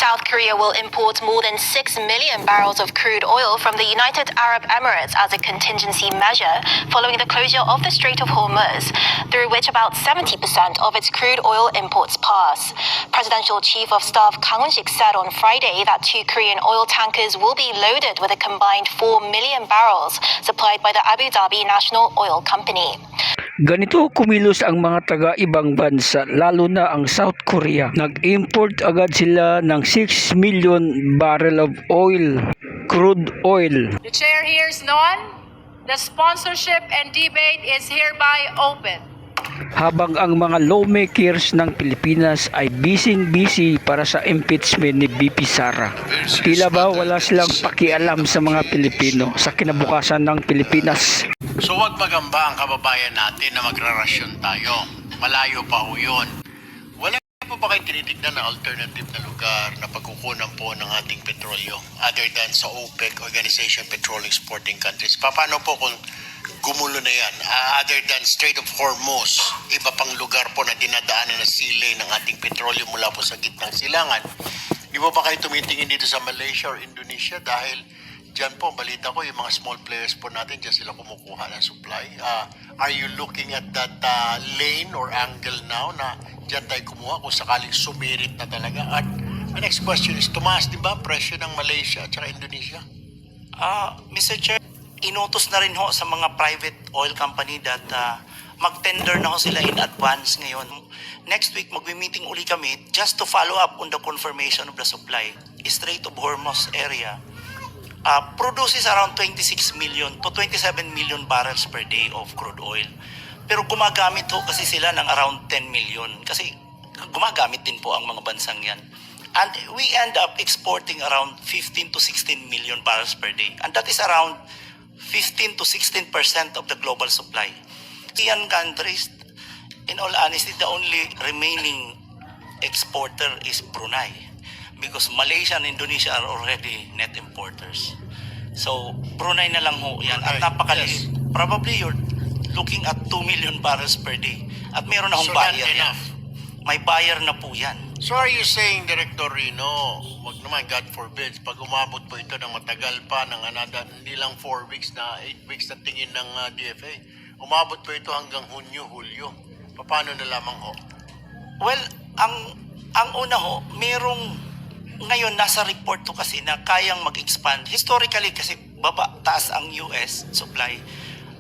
South Korea will import more than 6 million barrels of crude oil from the United Arab Emirates as a contingency measure following the closure of the Strait of Hormuz, through which about 70% of its crude oil imports pass. Presidential Chief of Staff Kang Won-sik said on Friday that 2 Korean oil tankers will be loaded with a combined 4 million barrels supplied by the Abu Dhabi National Oil Company. Ganito kumilos ang mga taga-ibang bansa, lalo na ang South Korea. Nag-import agad sila ng 6 million barrel of oil, crude oil. The chair hears none. The sponsorship and debate is hereby open. Habang ang mga lawmakers ng Pilipinas ay busy para sa impeachment ni VP Sara. Tila ba wala silang pakialam sa mga Pilipino, sa kinabukasan ng Pilipinas. So wag magamba ang kababayan natin na magrarasyon tayo. Malayo pa ho yun. Wala po ba kayong tinitignan na alternative na lugar na pagkukunan po ng ating petrolyo other than sa OPEC, Organization Petroleum Exporting Countries? Paano po kung gumulo na yan? Other than Strait of Hormuz, iba pang lugar po na dinadaanan na sili ng ating petrolyo mula po sa gitnang silangan. Di ba kayo tumitingin dito sa Malaysia or Indonesia dahil dyan po, balita ko, yung mga small players po natin, dyan sila kumukuha ng supply. Are you looking at that lane or angle now na dyan tayo kumuha kung sakaling sumirit na talaga? At my next question is, tumaas di ba presyo ng Malaysia at saka Indonesia? Mr. Chair, inutos na rin ho sa mga private oil company that mag-tender na ho sila in advance ngayon. Next week, mag-meeting uli kami just to follow up on the confirmation of the supply. Strait of Hormuz area produces around 26 million to 27 million barrels per day of crude oil. Pero gumagamit ho kasi sila ng around 10 million kasi gumagamit din po ang mga bansang yan. And we end up exporting around 15 to 16 million barrels per day. And that is around 15 to 16% of the global supply. Asian countries, in all honesty, the only remaining exporter is Brunei. Because Malaysia and Indonesia are already net importers. So, Brunei na lang ho yan. At napakaliit. Yes. Probably you're looking at 2 million barrels per day. At meron na hong buyer yan. May buyer na po yan. So are you saying, Director Rino, wag naman, God forbid, pag umabot po ito ng matagal pa, ng another, hindi lang 4 weeks na 8 weeks na tingin ng DFA, umabot po ito hanggang Hunyo, Hulyo. Paano na lamang ho? Well, ang una ho, merong ngayon nasa report to kasi na kayang mag-expand. Historically kasi taas ang US supply.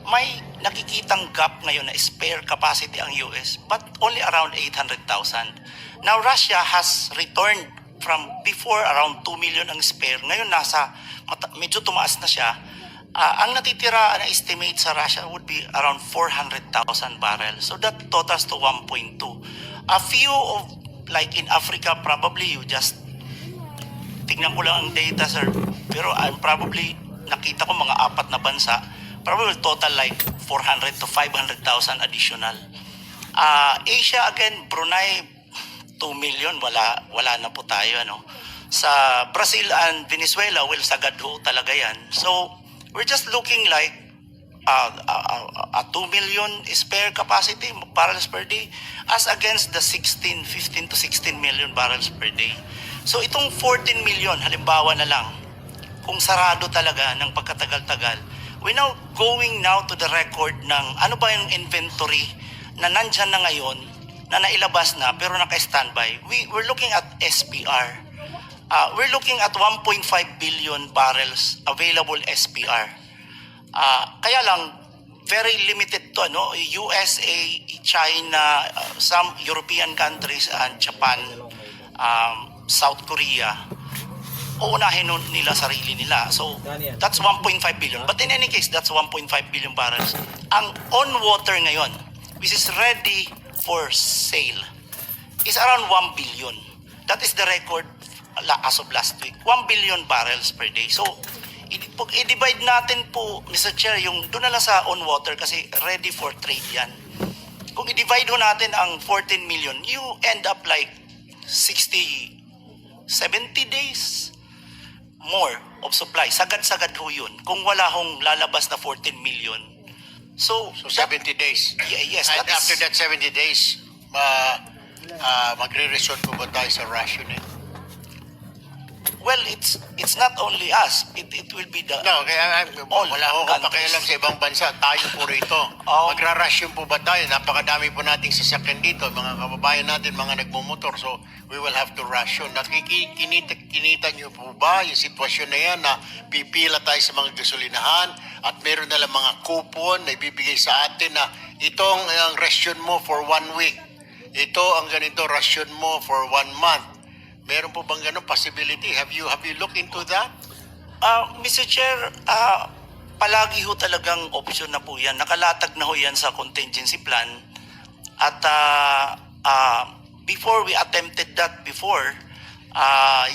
May nakikitang gap ngayon na spare capacity ang US but only around 800,000. Now Russia has returned from before around 2 million ang spare. Ngayon medyo tumaas na siya. Ang natitira na estimate sa Russia would be around 400,000 barrels. So that totals to 1.2. A few of, like in Africa, probably you just tignan ko lang ang data, sir. Pero probably, nakita ko mga 4 na bansa, probably total like 400 to 500,000 additional. Asia, again, Brunei, 2 million, wala na po tayo. Ano? Sa Brazil and Venezuela, well, sagad ho talaga yan. So, we're just looking like a 2 million spare capacity barrels per day as against the 15 to 16 million barrels per day. So itong 14 million, halimbawa na lang, kung sarado talaga ng pagkatagal-tagal, we're now going now to the record ng ano ba yung inventory na nandyan na ngayon, na nailabas na pero naka-standby. We're looking at SPR. We're looking at 1.5 billion barrels available SPR. Kaya lang, very limited to, no? USA, China, some European countries, and Japan, South Korea, uunahin nila sarili nila. So, that's 1.5 billion. But in any case, that's 1.5 billion barrels. Ang on-water ngayon, which is ready for sale, is around 1 billion. That is the record as of last week. 1 billion barrels per day. So, i-divide natin po, Mr. Chair, yung doon na lang sa on-water kasi ready for trade yan. Kung i-divide ho natin ang 14 million, you end up like 70 days more of supply. Sagad-sagad ho yun. Kung wala hong lalabas na 14 million. So 70 days. Yes. And after that 70 days, magre-resort po ba tayo sa rationing? it's not only us. It will be the No, kaya All wala akong countries. pakialam sa ibang bansa. Tayo po rito. Oh. Magrarasyon po ba tayo? Napakadami po nating sasakyan dito. Mga kababayan natin, mga nagmumotor. So, we will have to ration. Kinita niyo po ba yung sitwasyon na yan na pipila tayo sa mga gasolinahan at meron na lang mga coupon na ibibigay sa atin na itong ang ration mo for 1 week. Ito ang ganito ration mo for 1 month. Meron po bang ganun possibility? Have you looked into that? Mr. Chair, palagi ho talagang option na po yan. Nakalatag na ho yan sa contingency plan. At before we attempted that before,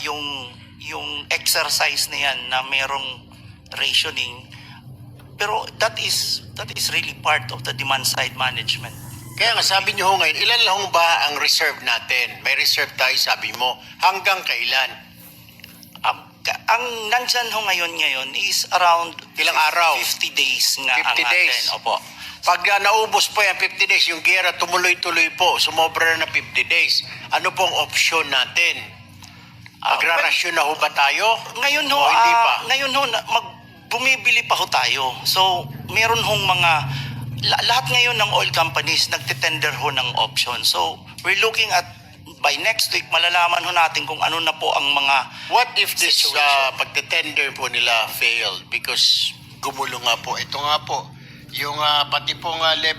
yung exercise na yan na merong rationing, pero that is really part of the demand side management. Kaya nga sabi niyo ho ngayon, ilan lang ho ba ang reserve natin? May reserve tayo sabi mo. Hanggang kailan? Ang nandyan ho ngayon is around Ilang araw? 50 days nga 50 ang days. atin. Opo. Pag naubos po yan 50 days, yung gera tumuloy-tuloy po, sumobra na 50 days. Ano pong option natin? Magrarasyon na ho ba tayo? Ngayon ho, O hindi pa? bumibili pa ho tayo. So, meron hong mga, lahat ngayon ng oil companies nagtitender ho ng option. So, we're looking at, by next week, malalaman ho natin kung ano na po ang mga What if this situation. pagtitender po nila failed? Because gumulo nga po. Ito nga po, yung pati pong level